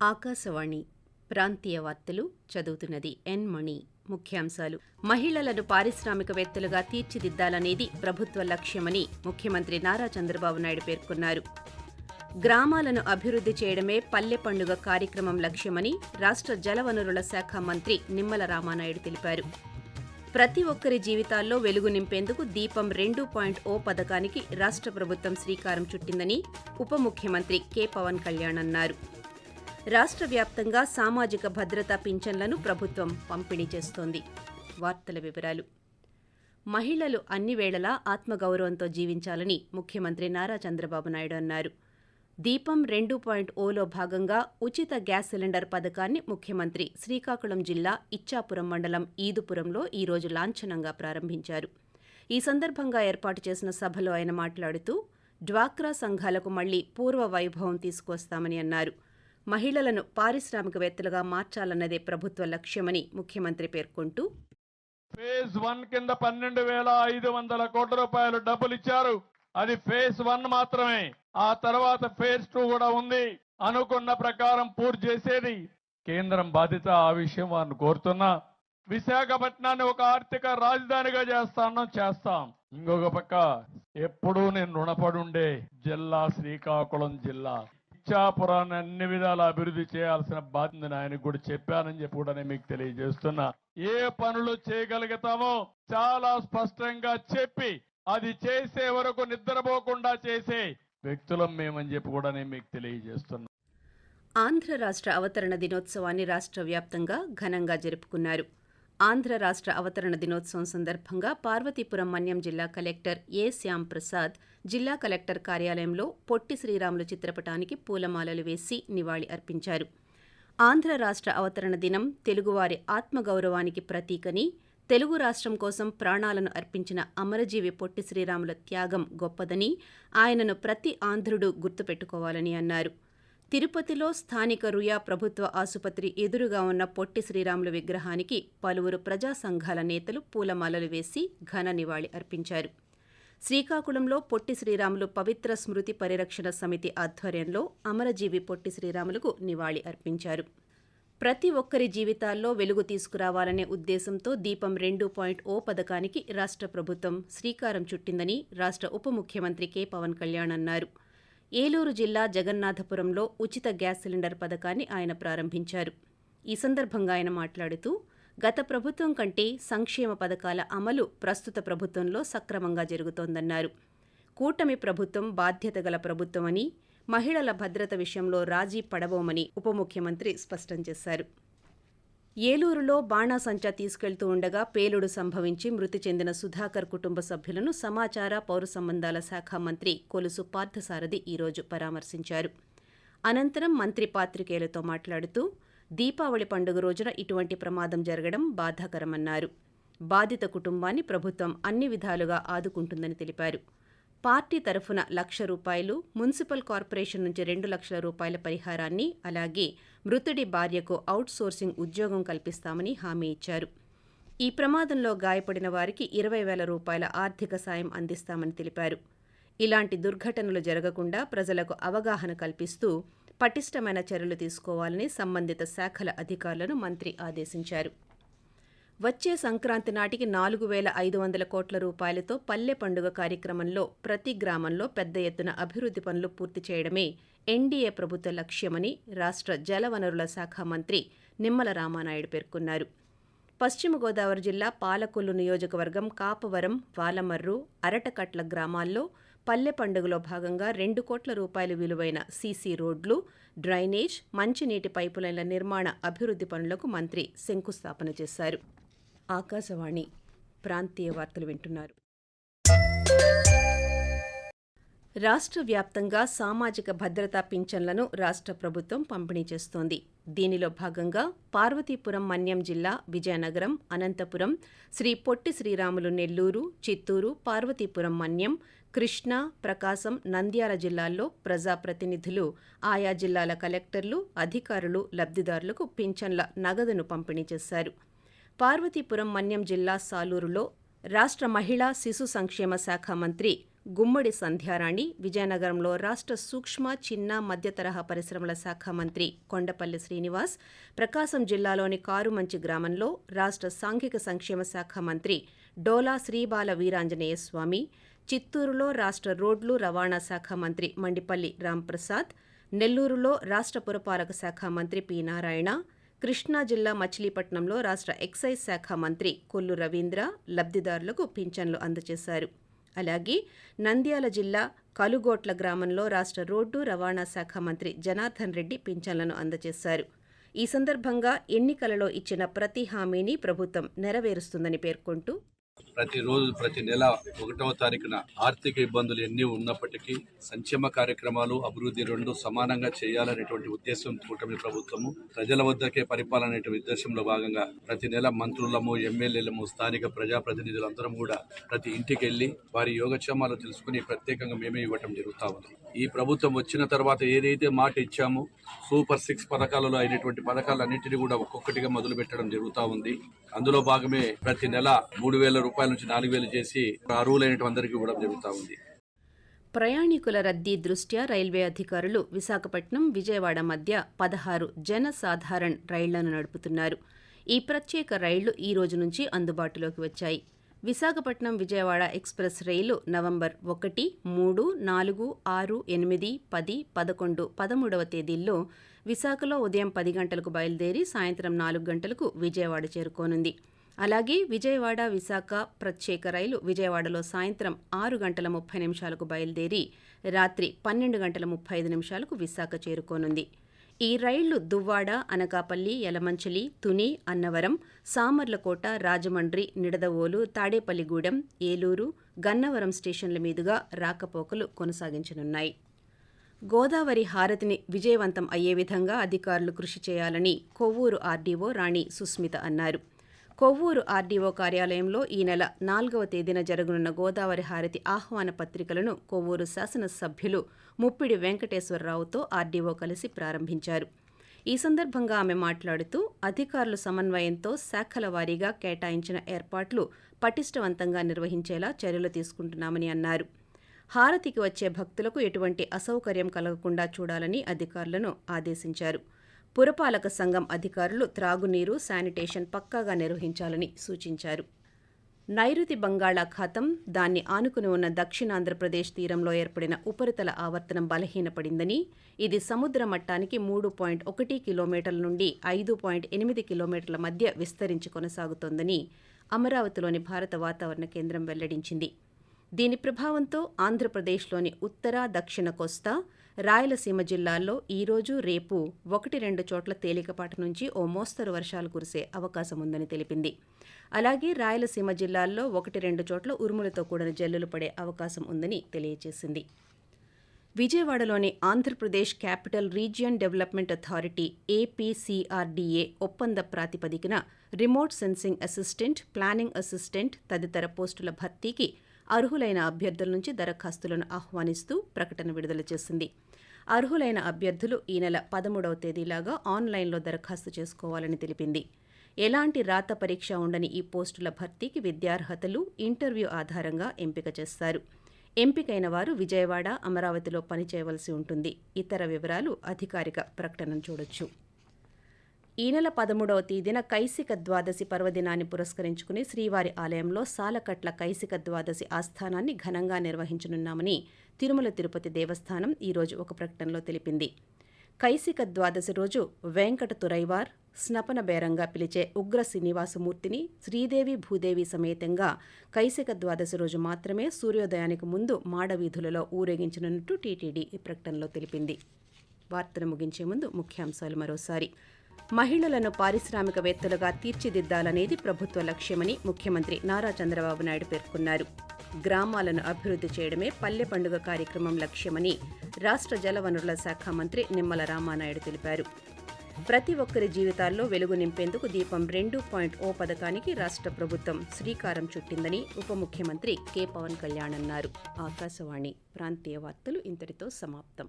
ఆకాశవాణి ప్రాంతీయ వార్తలు చదువుతున్నది ఎన్ మణి. ముఖ్యాంశాలు: మహిళలను పారిశ్రామికవేత్తలుగా తీర్చిదిద్దాలనేది ప్రభుత్వ లక్ష్యమని ముఖ్యమంత్రి నారా చంద్రబాబు నాయుడు పేర్కొన్నారు. గ్రామాలను అభివృద్ధి చేయడమే పల్లె పండుగ కార్యక్రమం లక్ష్యమని రాష్ట్ర జలవనరుల శాఖ మంత్రి నిమ్మల రామానాయుడు తెలిపారు. ప్రతి ఒక్కరి జీవితాల్లో వెలుగు నింపేందుకు దీపం 2.0 పథకానికి రాష్ట్ర ప్రభుత్వం శ్రీకారం చుట్టిందని ఉప ముఖ్యమంత్రి కె పవన్ కళ్యాణ్ అన్నారు. రాష్ట్ర వ్యాప్తంగా సామాజిక భద్రతా పింఛన్లను ప్రభుత్వం పంపిణీ చేస్తోంది. వార్తల వివరాలు: మహిళలు అన్ని వేళలా ఆత్మగౌరవంతో జీవించాలని ముఖ్యమంత్రి నారా చంద్రబాబు నాయుడు అన్నారు. దీపం 2.0లో భాగంగా ఉచిత గ్యాస్ సిలిండర్ పథకాన్ని ముఖ్యమంత్రి శ్రీకాకుళం జిల్లా ఇచ్చాపురం మండలం ఈదుపురంలో ఈరోజు లాంఛనంగా ప్రారంభించారు. ఈ సందర్భంగా ఏర్పాటు చేసిన సభలో ఆయన మాట్లాడుతూ డ్వాక్రా సంఘాలకు మళ్లీ పూర్వ వైభవం తీసుకొస్తామని అన్నారు. మహిళలను పారిశ్రామికవేత్తలుగా మార్చాలన్నదే ప్రభుత్వ లక్ష్యమని ముఖ్యమంత్రి పేర్కొంటూ, ఫేజ్ 1 కింద 12,500 కోట్ల రూపాయలు డబ్బులు ఇచ్చారు. అది ఫేజ్ 1 మాత్రమే. ఆ తర్వాత ఫేజ్ 2 కూడా ఉంది. అనుకున్న ప్రకారం పూర్తి చేసేది కేంద్రం బాధ్యత. ఆ విషయం వారిని కోరుతున్నా. విశాఖపట్నాన్ని ఒక ఆర్థిక రాజధానిగా చేస్తాం. ఇంకొక పక్క ఎప్పుడూ నేను రుణపడి ఉండే జిల్లా శ్రీకాకుళం జిల్లా. ఇచ్చాపురాన్ని అన్ని విధాల అభివృద్ధి చేయాల్సిన బాధ్యత ఆయనకు కూడా చెప్పానని చెప్పి కూడా మీకు తెలియజేస్తున్నా. ఏ పనులు చేయగలుగుతామో చాలా స్పష్టంగా చెప్పి అది చేసే వరకు నిద్రపోకుండా చేసే వ్యక్తులం మేమని చెప్పి కూడా మీకు తెలియజేస్తున్నా. ఆంధ్ర రాష్ట్ర అవతరణ దినోత్సవాన్ని రాష్ట్ర వ్యాప్తంగా ఘనంగా జరుపుకున్నారు. ఆంధ్ర రాష్ట్ర అవతరణ దినోత్సవం సందర్భంగా పార్వతీపురం మన్యం జిల్లా కలెక్టర్ ఏ శ్యాం ప్రసాద్ జిల్లా కలెక్టర్ కార్యాలయంలో పొట్టి శ్రీరాములు చిత్రపటానికి పూలమాలలు వేసి నివాళి అర్పించారు. ఆంధ్ర రాష్ట్ర అవతరణ దినం తెలుగువారి ఆత్మగౌరవానికి ప్రతీకని, తెలుగు రాష్ట్రం కోసం ప్రాణాలను అర్పించిన అమరజీవి పొట్టి శ్రీరాముల త్యాగం గొప్పదని, ఆయనను ప్రతి ఆంధ్రుడు గుర్తుపెట్టుకోవాలని అన్నారు. తిరుపతిలో స్థానిక రుయా ప్రభుత్వ ఆసుపత్రి ఎదురుగా ఉన్న పొట్టి శ్రీరాములు విగ్రహానికి పలువురు ప్రజా సంఘాల నేతలు పూలమాలలు వేసి ఘన నివాళి అర్పించారు. శ్రీకాకుళంలో పొట్టి శ్రీరాములు పవిత్ర స్మృతి పరిరక్షణ సమితి ఆధ్వర్యంలో అమరజీవి పొట్టి శ్రీరాములకు నివాళి అర్పించారు. ప్రతి ఒక్కరి జీవితాల్లో వెలుగు తీసుకురావాలనే ఉద్దేశంతో దీపం 2.0 పథకానికి రాష్ట్ర ప్రభుత్వం శ్రీకారం చుట్టిందని రాష్ట్ర ఉప ముఖ్యమంత్రి కె పవన్ కళ్యాణ్ అన్నారు. ఏలూరు జిల్లా జగన్నాథపురంలో ఉచిత గ్యాస్ సిలిండర్ పథకాన్ని ఆయన ప్రారంభించారు. ఈ సందర్భంగా ఆయన మాట్లాడుతూ గత ప్రభుత్వం కంటే సంక్షేమ పథకాల అమలు ప్రస్తుత ప్రభుత్వంలో సక్రమంగా జరుగుతోందన్నారు. కూటమి ప్రభుత్వం బాధ్యత గల ప్రభుత్వమని, మహిళల భద్రత విషయంలో రాజీ పడబోమని ఉప ముఖ్యమంత్రి స్పష్టం చేశారు. ఏలూరులో బాణాసంచా తీసుకెళ్తూ ఉండగా పేలుడు సంభవించి మృతి చెందిన సుధాకర్ కుటుంబ సభ్యులను సమాచార పౌర సంబంధాల శాఖ మంత్రి కొలుసు పార్థసారథి ఈరోజు పరామర్శించారు. అనంతరం మంత్రి పాత్రికేయులతో మాట్లాడుతూ దీపావళి పండుగ రోజున ఇటువంటి ప్రమాదం జరగడం బాధాకరమన్నారు. బాధిత కుటుంబాన్ని ప్రభుత్వం అన్ని విధాలుగా ఆదుకుంటుందని తెలిపారు. పార్టీ తరఫున ₹1,00,000, మున్సిపల్ కార్పొరేషన్ నుంచి ₹2,00,000 పరిహారాన్ని, అలాగే మృతుడి భార్యకు అవుట్ సోర్సింగ్ ఉద్యోగం కల్పిస్తామని హామీ ఇచ్చారు. ఈ ప్రమాదంలో గాయపడిన వారికి ₹20,000 ఆర్థిక సాయం అందిస్తామని తెలిపారు. ఇలాంటి దుర్ఘటనలు జరగకుండా ప్రజలకు అవగాహన కల్పిస్తూ పటిష్టమైన చర్యలు తీసుకోవాలని సంబంధిత శాఖల అధికారులను మంత్రి ఆదేశించారు. వచ్చే సంక్రాంతి నాటికి ₹4,500 కోట్లతో పల్లె పండుగ కార్యక్రమంలో ప్రతి గ్రామంలో పెద్ద ఎత్తున అభివృద్ధి పనులు పూర్తి చేయడమే ఎన్డీఏ ప్రభుత్వ లక్ష్యమని రాష్ట్ర జలవనరుల శాఖ మంత్రి నిమ్మల రామానాయుడు పేర్కొన్నారు. పశ్చిమ గోదావరి జిల్లా పాలకొల్లు నియోజకవర్గం కాపవరం, వాలమర్రు, అరటకట్ల గ్రామాల్లో పల్లె పండుగలో భాగంగా ₹2 కోట్ల విలువైన సీసీ రోడ్లు, డ్రైనేజ్, మంచినీటి పైపులైన్ల నిర్మాణ అభివృద్ధి పనులకు మంత్రి శంకుస్థాపన చేశారు. ఆకాశవాణి ప్రాంతీయ వార్తలు వింటున్నారు. రాష్ట్ర వ్యాప్తంగా సామాజిక భద్రతా పింఛన్లను రాష్ట్ర ప్రభుత్వం పంపిణీ చేస్తోంది. దీనిలో భాగంగా పార్వతీపురం మన్యం జిల్లా, విజయనగరం, అనంతపురం, శ్రీ పొట్టి శ్రీరాములు నెల్లూరు, చిత్తూరు, పార్వతీపురం మన్యం, కృష్ణా, ప్రకాశం, నంద్యాల జిల్లాల్లో ప్రజాప్రతినిధులు, ఆయా జిల్లాల కలెక్టర్లు, అధికారులు లబ్ధిదారులకు పింఛన్ల నగదును పంపిణీ చేశారు. పార్వతీపురం మన్యం జిల్లా సాలూరులో రాష్ట్ర మహిళా శిశు సంక్షేమ శాఖ మంత్రి గుమ్మడి సంధ్యారాణి, విజయనగరంలో రాష్ట్ర సూక్ష్మ, చిన్న, మధ్యతరహా పరిశ్రమల శాఖ మంత్రి కొండపల్లి శ్రీనివాస్, ప్రకాశం జిల్లాలోని కారుమంచి గ్రామంలో రాష్ట్ర సాంఘిక సంక్షేమ శాఖ మంత్రి డోలా శ్రీబాల వీరాంజనేయ స్వామి, చిత్తూరులో రాష్ట్ర రోడ్లు రవాణా శాఖ మంత్రి మండిపల్లి రాంప్రసాద్, నెల్లూరులో రాష్ట్ర పురపాలక శాఖ మంత్రి పి. నారాయణ, కృష్ణా జిల్లా మచిలీపట్నంలో రాష్ట్ర ఎక్సైజ్ శాఖ మంత్రి కొల్లు రవీంద్ర లబ్ధిదారులకు పింఛన్లు అందజేశారు. అలాగే నంద్యాల జిల్లా కలుగోట్ల గ్రామంలో రాష్ట్ర రోడ్డు రవాణా శాఖ మంత్రి జనార్దన్ రెడ్డి పింఛన్లను అందజేశారు. ఈ సందర్భంగా ఎన్నికలలో ఇచ్చిన ప్రతి హామీని ప్రభుత్వం నెరవేరుస్తుందని పేర్కొంటూ, ప్రతిరోజు ప్రతి నెల 1వ తారీఖున ఆర్థిక ఇబ్బందులు ఎన్ని ఉన్నప్పటికీ సంక్షేమ కార్యక్రమాలు అభివృద్ధి రెండు సమానంగా చేయాలనేటువంటి ఉద్దేశం కూటమి ప్రభుత్వము ప్రజల వద్దకే పరిపాలన అనే ఉద్దేశంలో భాగంగా ప్రతి నెల మంత్రులము, ఎమ్మెల్యేలము, స్థానిక ప్రజాప్రతినిధులందరం కూడా ప్రతి ఇంటికి వెళ్లి వారి యోగక్షేమాలు తెలుసుకుని ప్రత్యేకంగా మేమే ఇవ్వటం జరుగుతా ఉంది. ఈ ప్రభుత్వం వచ్చిన తర్వాత ఏదైతే మాట ఇచ్చామో సూపర్ 6 పథకాలలో అయినటువంటి పథకాలన్నింటినీ కూడా ఒక్కొక్కటిగా మొదలు పెట్టడం జరుగుతూ ఉంది. అందులో భాగమే ప్రతి నెల 3,000 రూపాయల నుంచి 4,000 చేసి అర్హులైన అందరికీ ఇవ్వడం జరుగుతూ ఉంది. ప్రయాణికుల రద్దీ దృష్ట్యా రైల్వే అధికారులు విశాఖపట్నం, విజయవాడ మధ్య 16 జనసాధారణ్ రైళ్లను నడుపుతున్నారు. ఈ ప్రత్యేక రైళ్లు ఈ రోజు నుంచి అందుబాటులోకి వచ్చాయి. విశాఖపట్నం విజయవాడ ఎక్స్ప్రెస్ రైలు నవంబర్ 1, 3, 4, 6, 8, 10, 11, 13వ తేదీల్లో విశాఖలో ఉదయం 10 గంటలకు బయలుదేరి సాయంత్రం 4 గంటలకు విజయవాడ చేరుకోనుంది. అలాగే విజయవాడ విశాఖ ప్రత్యేక రైలు విజయవాడలో సాయంత్రం 6 గంటల 30 నిమిషాలకు బయలుదేరి రాత్రి 12 గంటల 35 నిమిషాలకు విశాఖ చేరుకోనుంది. ఈ రైళ్లు దువ్వాడ, అనకాపల్లి, యలమంచిలి, తుని, అన్నవరం, సామర్లకోట, రాజమండ్రి, నిడదవోలు, తాడేపల్లిగూడెం, ఏలూరు, గన్నవరం స్టేషన్ల మీదుగా రాకపోకలు కొనసాగించనున్నాయి. గోదావరి హారతిని విజయవంతం అయ్యే విధంగా అధికారులు కృషి చేయాలని కొవ్వూరు ఆర్డీఓ రాణి సుస్మిత అన్నారు. కొవ్వూరు ఆర్డీఓ కార్యాలయంలో ఈ నెల 4వ తేదీన జరగనున్న గోదావరి హారతి ఆహ్వాన పత్రికలను కొవ్వూరు శాసనసభ్యులు ముప్పిడి వెంకటేశ్వరరావుతో ఆర్డీఓ కలిసి ప్రారంభించారు. ఈ సందర్భంగా ఆమె మాట్లాడుతూ, అధికారుల సమన్వయంతో శాఖల వారీగా కేటాయించిన ఏర్పాట్లు పటిష్టవంతంగా నిర్వహించేలా చర్యలు తీసుకుంటున్నామని అన్నారు. హారతికి వచ్చే భక్తులకు ఎటువంటి అసౌకర్యం కలగకుండా చూడాలని అధికారులను ఆదేశించారు. పురపాలక సంఘం అధికారులు త్రాగునీరు, శానిటేషన్ పక్కాగా నిర్వహించాలని సూచించారు. నైరుతి బంగాళాఖాతం, దాన్ని ఆనుకుని ఉన్న దక్షిణాంధ్రప్రదేశ్ తీరంలో ఏర్పడిన ఉపరితల ఆవర్తనం బలహీనపడిందని, ఇది సముద్ర మట్టానికి 3.1 కిలోమీటర్ల నుండి 5.8 కిలోమీటర్ల మధ్య విస్తరించి కొనసాగుతోందని అమరావతిలోని భారత వాతావరణ కేంద్రం వెల్లడించింది. దీని ప్రభావంతో ఆంధ్రప్రదేశ్లోని ఉత్తర, దక్షిణ కోస్తా, రాయలసీమ జిల్లాల్లో ఈరోజు, రేపు 1-2 చోట్ల తేలికపాటి నుంచి ఓ మోస్తరు వర్షాలు కురిసే అవకాశం ఉందని తెలిపింది. అలాగే రాయలసీమ జిల్లాల్లో 1-2 చోట్ల ఉరుములతో కూడిన జల్లులు పడే అవకాశం ఉందని తెలియజేసింది. విజయవాడలోని Andhra Pradesh capital region development authority APCRDA ఒప్పంద ప్రాతిపదికన remote sensing assistant, planning assistant తదితర పోస్టుల భర్తీకి అర్హులైన అభ్యర్థుల నుంచి దరఖాస్తులను ఆహ్వానిస్తూ ప్రకటన విడుదల చేసింది. అర్హులైన అభ్యర్థులు ఈ నెల 13వ తేదీలాగా ఆన్లైన్లో దరఖాస్తు చేసుకోవాలని తెలిపింది. ఎలాంటి రాత పరీక్ష ఉండని ఈ పోస్టుల భర్తీకి విద్యార్హతలు, ఇంటర్వ్యూ ఆధారంగా ఎంపిక చేస్తారు. ఎంపికైన వారు విజయవాడ, అమరావతిలో పనిచేయవలసి ఉంటుంది. ఇతర వివరాలు అధికారిక ప్రకటనను చూడొచ్చు. ఈ నెల 13వ తేదీన కైసిక ద్వాదశి పర్వదినాన్ని పురస్కరించుకుని శ్రీవారి ఆలయంలో సాలకట్ల కైసిక ద్వాదశి ఆస్థానాన్ని ఘనంగా నిర్వహించనున్నామని తిరుమల తిరుపతి దేవస్థానం ఈరోజు ఒక ప్రకటనలో తెలిపింది. కైసిక ద్వాదశి రోజు వెంకట తురైవార్, స్నపన బేరంగా పిలిచే ఉగ్ర శ్రీనివాసమూర్తిని శ్రీదేవి భూదేవి సమేతంగా కైసిక ద్వాదశి రోజు మాత్రమే సూర్యోదయానికి ముందు మాడవీధులలో ఊరేగించనున్నట్టు టీటీడీ ఈ ప్రకటనలో తెలిపింది. వార్తను ముగించే ముందు ముఖ్యాంశాలు మరోసారి. మహిళలను పారిశ్రామికవేత్తలుగా తీర్చిదిద్దాలనేది ప్రభుత్వ లక్ష్యమని ముఖ్యమంత్రి నారా చంద్రబాబు నాయుడు పేర్కొన్నారు. గ్రామాలను అభివృద్ధి చేయడమే పల్లె పండుగ కార్యక్రమం లక్ష్యమని రాష్ట్ర జలవనరుల శాఖ మంత్రి నిమ్మల రామానాయుడు తెలిపారు. ప్రతి ఒక్కరి జీవితాల్లో వెలుగు నింపేందుకు దీపం 2.0 పథకానికి రాష్ట్ర ప్రభుత్వం శ్రీకారం చుట్టిందని ఉప ముఖ్యమంత్రి కె. పవన్ కళ్యాణ్ అన్నారు. ఆకాశవాణి ప్రాంతీయ వార్తలు ఇంతటితో సమాప్తం.